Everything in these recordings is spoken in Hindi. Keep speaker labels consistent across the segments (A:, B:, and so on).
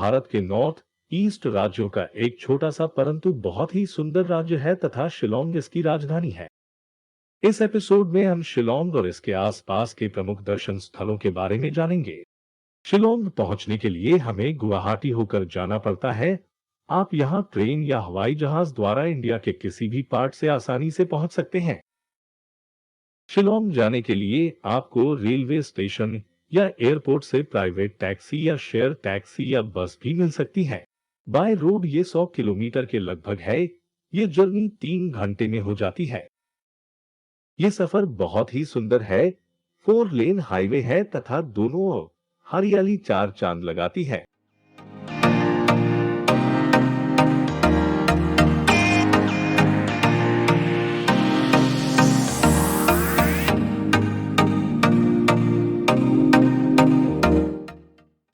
A: भारत के नॉर्थ ईस्ट राज्यों का एक छोटा सा परंतु बहुत ही सुंदर राज्य है तथा शिलोंग इसकी राजधानी है। इस एपिसोड में हम शिलोंग और इसके आसपास के प्रमुख दर्शन स्थलों के बारे में जानेंगे। शिलोंग पहुंचने के लिए हमें गुवाहाटी होकर जाना पड़ता है। आप यहां ट्रेन या हवाई जहाज द्वारा इंडिया के किसी भी पार्ट से आसानी से पहुंच सकते हैं। शिलोंग जाने के लिए आपको रेलवे स्टेशन या एयरपोर्ट से प्राइवेट टैक्सी या शेयर टैक्सी या बस भी मिल सकती है। बाय रोड ये 100 किलोमीटर के लगभग है। ये जर्नी 3 घंटे में हो जाती है। ये सफर बहुत ही सुंदर है। 4 लेन हाईवे है तथा दोनों ओर हरियाली 4 चांद लगाती है।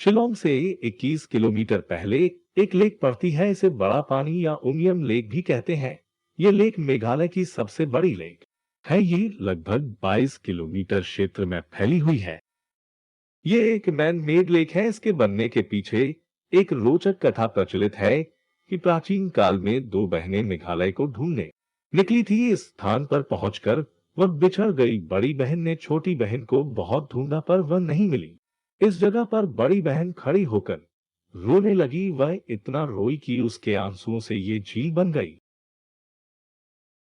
A: शिलोंग से 21 किलोमीटर पहले एक लेक पड़ती है। इसे बड़ा पानी या उमियम लेक भी कहते हैं। ये लेक मेघालय की सबसे बड़ी लेक है। ये लगभग 22 किलोमीटर क्षेत्र में फैली हुई है। ये एक मैन मेड लेक है। इसके बनने के पीछे एक रोचक कथा प्रचलित है कि प्राचीन काल में 2 बहनें मेघालय को ढूंढने निकली थी। इस स्थान पर पहुंचकर वह बिछड़ गई। बड़ी बहन ने छोटी बहन को बहुत ढूंढा पर वह नहीं मिली। इस जगह पर बड़ी बहन खड़ी होकर रोने लगी। वह इतना रोई कि उसके आंसुओं से ये झील बन गई।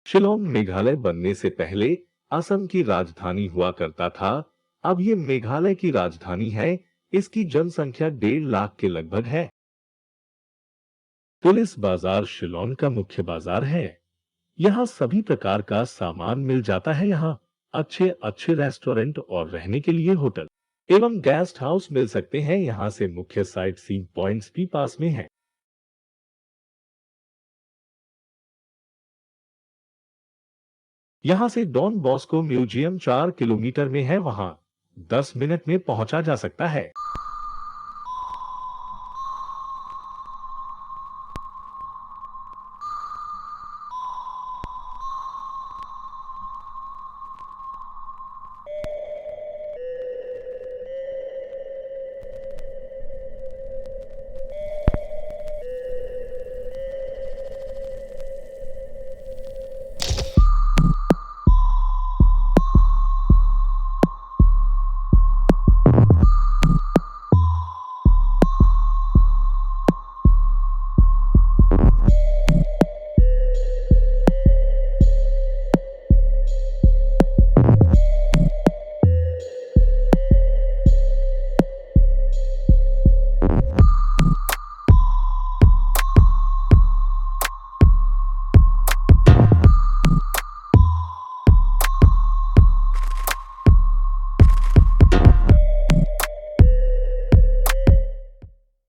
A: शिलोंग मेघालय बनने से पहले असम की राजधानी हुआ करता था। अब ये मेघालय की राजधानी है। इसकी जनसंख्या 1.5 लाख के लगभग है। पुलिस बाजार शिलोंग का मुख्य बाजार है। यहाँ सभी प्रकार का सामान मिल जाता है। यहाँ अच्छे अच्छे रेस्टोरेंट और रहने के लिए होटल एवं गेस्ट हाउस मिल सकते हैं। यहाँ से मुख्य साइट सीइंग पॉइंट्स भी पास में हैं। यहाँ से डॉन बॉस्को म्यूजियम 4 किलोमीटर में है। वहाँ 10 मिनट में पहुंचा जा सकता है।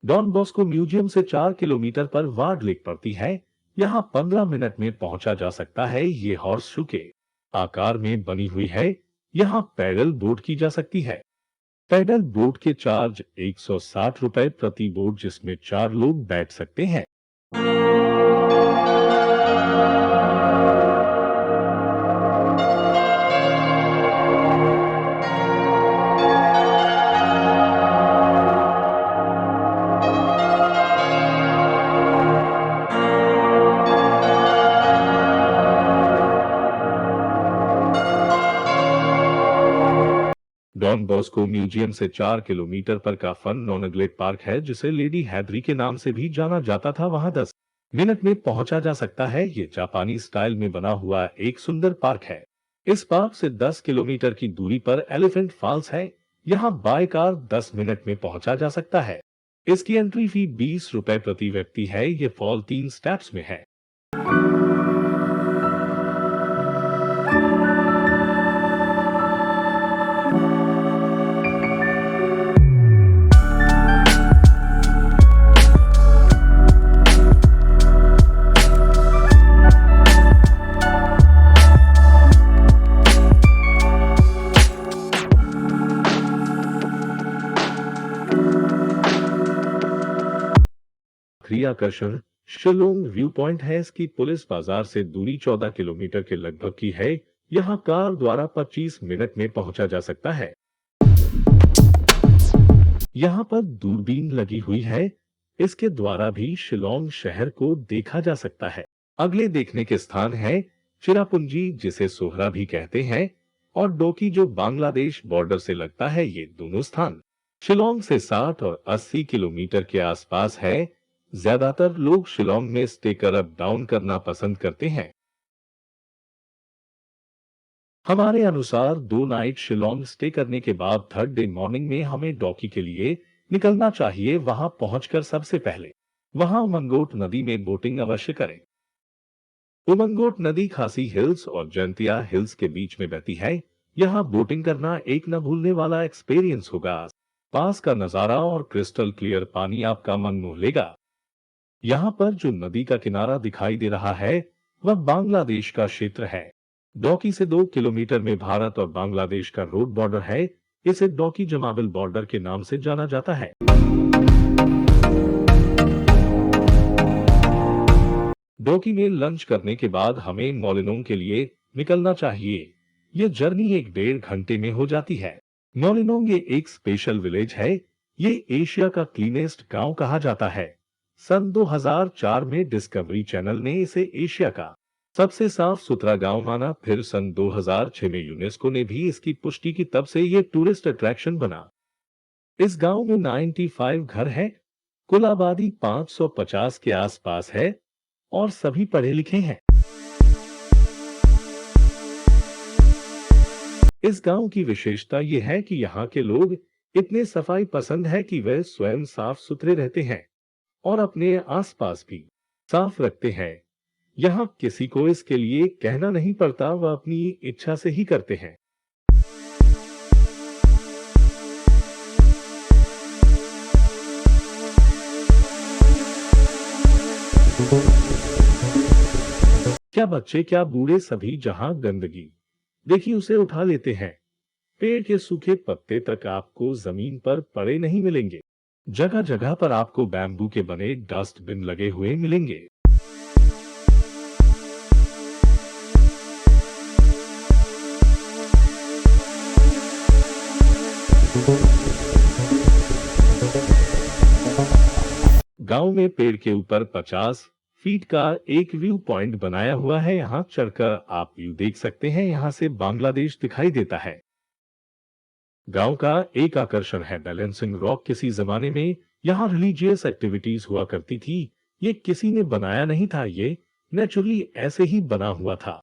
A: डॉन बॉस्को म्यूजियम से 4 किलोमीटर पर वार्ड लेक पड़ती है। यहाँ 15 मिनट में पहुंचा जा सकता है। ये हॉर्स शू के आकार में बनी हुई है। यहाँ पैडल बोट की जा सकती है। पैडल बोट के चार्ज 160 रुपए प्रति बोट, जिसमें 4 लोग बैठ सकते हैं। डॉन बॉस्को म्यूजियम से 4 किलोमीटर पर का फन नॉनगलेट पार्क है, जिसे लेडी हैदरी के नाम से भी जाना जाता था। वहां 10 मिनट में पहुंचा जा सकता है। ये जापानी स्टाइल में बना हुआ एक सुंदर पार्क है। इस पार्क से 10 किलोमीटर की दूरी पर एलिफेंट फॉल्स है। यहाँ बाय कार 10 मिनट में पहुंचा जा सकता है। इसकी एंट्री फी 20 रुपए प्रति व्यक्ति है। ये फॉल 3 स्टेप्स में है। आखिरी आकर्षण शिलोंग व्यू पॉइंट है। इसकी पुलिस बाजार से दूरी 14 किलोमीटर के लगभग की है। यहाँ कार द्वारा 25 मिनट में पहुंचा जा सकता है। यहाँ पर दूरबीन लगी हुई है। इसके द्वारा भी शिलोंग शहर को देखा जा सकता है। अगले देखने के स्थान है चिरापुंजी, जिसे सोहरा भी कहते हैं, और डोकी, जो बांग्लादेश बॉर्डर से लगता है। ये दोनों स्थान शिलोंग से 60 और 80 किलोमीटर के आसपास है। ज्यादातर लोग शिलोंग में स्टे कर अप डाउन करना पसंद करते हैं। हमारे अनुसार 2 नाइट शिलोंग स्टे करने के बाद थर्ड डे मॉर्निंग में हमें डोकी के लिए निकलना चाहिए। वहां पहुंचकर सबसे पहले वहां उमंगोट नदी में बोटिंग अवश्य करें। उमंगोट नदी खासी हिल्स और जयंतिया हिल्स के बीच में बहती है। यहाँ बोटिंग करना एक न भूलने वाला एक्सपीरियंस होगा। पास का नजारा और क्रिस्टल क्लियर पानी आपका मन मोह लेगा। यहाँ पर जो नदी का किनारा दिखाई दे रहा है वह बांग्लादेश का क्षेत्र है। डोकी से 2 किलोमीटर में भारत और बांग्लादेश का रोड बॉर्डर है। इसे डोकी जमाबिल बॉर्डर के नाम से जाना जाता है। डोकी में लंच करने के बाद हमें मोलिनोंग के लिए निकलना चाहिए। यह जर्नी 1-1.5 घंटे में हो जाती है। मोलिनोंग ये एक स्पेशल विलेज है। ये एशिया का क्लीनेस्ट गांव कहा जाता है। सन 2004 में डिस्कवरी चैनल ने इसे एशिया का सबसे साफ सुथरा गांव माना। फिर सन 2006 में यूनेस्को ने भी इसकी पुष्टि की, तब से ये टूरिस्ट अट्रैक्शन बना। इस गांव में 95 घर हैं। कुल आबादी 550 के आसपास है और सभी पढ़े लिखे हैं। इस गांव की विशेषता यह है कि यहाँ के लोग इतने सफाई पसंद है कि वे स्वयं साफ सुथरे रहते हैं और अपने आसपास भी साफ रखते हैं। यहाँ किसी को इसके लिए कहना नहीं पड़ता, वह अपनी इच्छा से ही करते हैं। क्या बच्चे क्या बूढ़े सभी जहां गंदगी देखी उसे उठा लेते हैं। पेड़ के सूखे पत्ते तक आपको जमीन पर पड़े नहीं मिलेंगे। जगह जगह पर आपको बैम्बू के बने डस्टबिन लगे हुए मिलेंगे। गांव में पेड़ के ऊपर 50 फीट का एक व्यू पॉइंट बनाया हुआ है। यहाँ चढ़कर आप व्यू देख सकते हैं। यहाँ से बांग्लादेश दिखाई देता है। गांव का एक आकर्षण है बैलेंसिंग रॉक। किसी जमाने में यहाँ रिलीजियस एक्टिविटीज हुआ करती थी। ये किसी ने बनाया नहीं था, ये नेचुरली ऐसे ही बना हुआ था।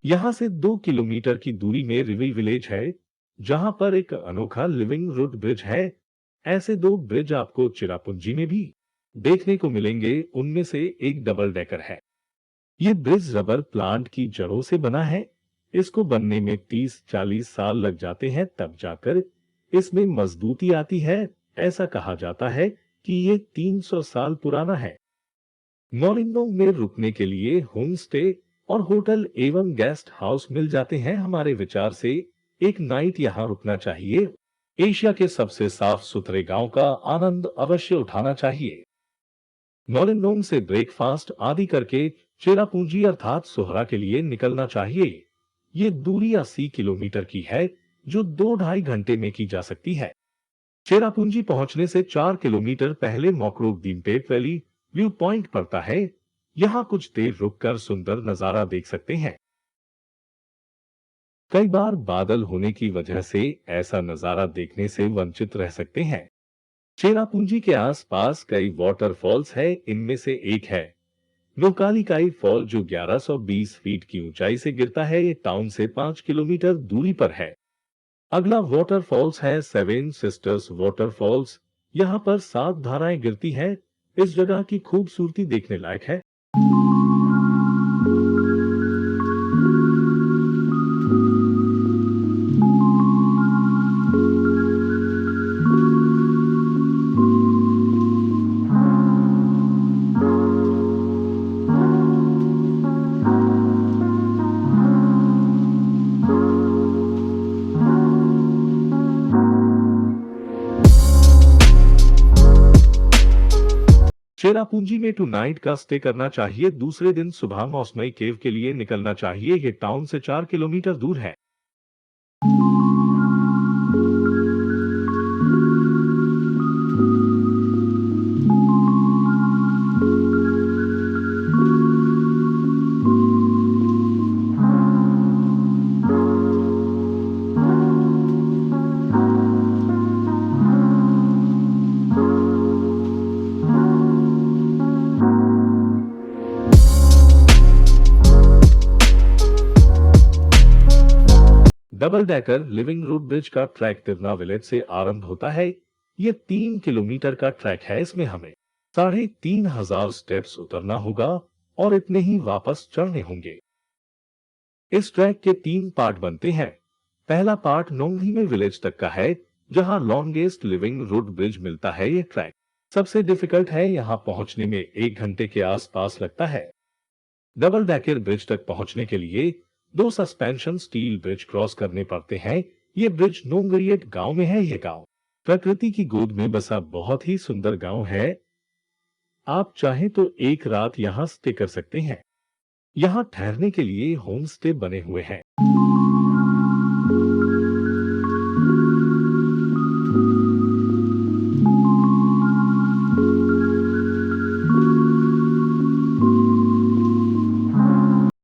A: यहाँ से 2 किलोमीटर की दूरी में रिवी विलेज है, जहाँ पर एक अनोखा लिविंग रूट ब्रिज है। ऐसे 2 ब्रिज आपको चिरापुंजी में भी देखने को मिलेंगे। उनमें से एक डबल डेकर है। ये ब्रिज रबर प्लांट की जड़ों से बना है। इसको बनने में 30-40 साल लग जाते हैं, तब जाकर इसमें मजबूती आती है। ऐसा कहा जाता है कि ये 300 साल पुराना है। मोलिनोंग में रुकने के लिए होम स्टे और होटल एवं गेस्ट हाउस मिल जाते हैं। हमारे विचार से एक नाइट यहाँ रुकना चाहिए। एशिया के सबसे साफ सुथरे गांव का आनंद अवश्य उठाना चाहिए। मोलिनोंग से ब्रेकफास्ट आदि करके चेरापूंजी अर्थात सोहरा के लिए निकलना चाहिए। ये दूरी 80 किलोमीटर की है, जो 2-2.5 घंटे में की जा सकती है। चेरापूंजी पहुंचने से 4 किलोमीटर पहले मोकरोक दीनपेट वैली व्यू पॉइंट पड़ता है। यहाँ कुछ देर रुककर सुंदर नजारा देख सकते हैं। कई बार बादल होने की वजह से ऐसा नजारा देखने से वंचित रह सकते हैं। चेरापूंजी के आसपास कई वाटरफॉल्स है। इनमें से एक है नोकालिकाई फॉल, जो 1120 फीट की ऊंचाई से गिरता है। ये टाउन से 5 किलोमीटर दूरी पर है। अगला वाटरफॉल्स है 7 सिस्टर्स वाटरफॉल्स। यहाँ पर 7 धाराएं गिरती हैं। इस जगह की खूबसूरती देखने लायक है। चेरापूंजी में 2 नाइट का स्टे करना चाहिए। दूसरे दिन सुबह मौसमई केव के लिए निकलना चाहिए। ये टाउन से 4 किलोमीटर दूर है। Double decker living root bridge का ट्रैक तिरना विलेज से आरंभ होता है। ये 3 किलोमीटर का ट्रैक है। इसमें हमें 3,500 स्टेप्स उतरना होगा और इतने ही वापस चढ़ने होंगे। इस ट्रैक के 3 पार्ट बनते हैं। पहला पार्ट नोंगली में विलेज तक का है, जहां लॉन्गेस्ट लिविंग रूट ब्रिज मिलता है। ये ट्रैक सबसे डिफिकल्ट है। यहां पहुंचने में 1 घंटे के आसपास लगता है। डबल डेकर ब्रिज तक पहुंचने के लिए 2 सस्पेंशन स्टील ब्रिज क्रॉस करने पड़ते हैं। ये ब्रिज नोंगरियट गांव में है। ये गांव प्रकृति की गोद में बसा बहुत ही सुंदर गांव है। आप चाहें तो एक रात यहां स्टे कर सकते हैं। यहां ठहरने के लिए होम स्टे बने हुए हैं।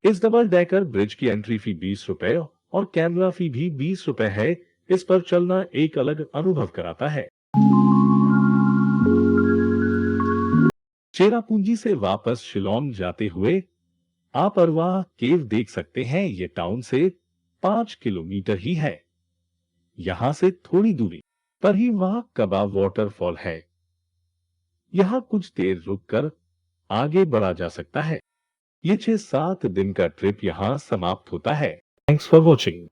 A: इस डबल डेकर ब्रिज की एंट्री फी 20 रुपए और कैमरा फी भी 20 रुपए है। इस पर चलना एक अलग अनुभव कराता है। चेरापूंजी से वापस शिलोंग जाते हुए आप अरवाह केव देख सकते हैं। ये टाउन से 5 किलोमीटर ही है। यहां से थोड़ी दूरी पर ही वहां कबा वाटरफॉल है। यहां कुछ देर रुककर आगे बढ़ा जा सकता है। ये 6-7 दिन का ट्रिप यहां समाप्त होता है। Thanks for watching.